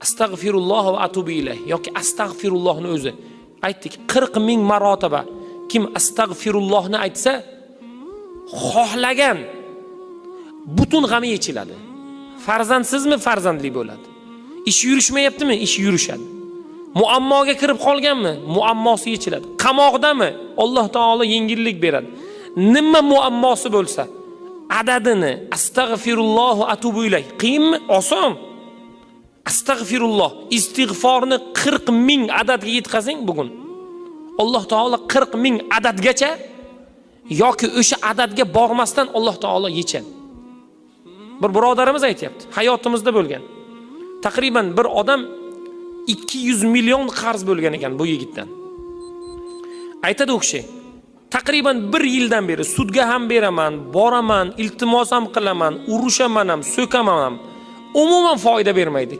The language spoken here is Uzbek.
astag'firulloh va atubu ilayh yoki astag'firullohni o'zi. Aytdik 40 ming marotaba kim astag'firullohni aytsa, xohlagan butun g'ami yechiladi. Farzandsizmi farzandli bo'ladi. Ish yurishmayaptimi? Ish yurishadi. Muammoga kirib qolganmi? Muammosi yechiladi. Qamoqdami? Alloh taolo yengillik beradi. Nima muammosi bo'lsa, adadini astag'firulloh va atubu ilayh qiyinmi? Oson. Astag'firulloh, istig'forni 40 ming adadga yetkazing bugun. Alloh taolo 40 ming adadgacha yoki o'sha adadga bormasdan Alloh taolo yechadi. Bir birodarimiz aytayapti, hayotimizda bo'lgan. Taqriban bir odam 200 million qarz bo'lgan ekan bu yigitdan. Aytadi u kishi, taqriban 1 yildan beri sudga ham beraman, boraman, iltimos ham qilaman, urushaman ham, so'kaman ham. Umuman foyda bermaydi.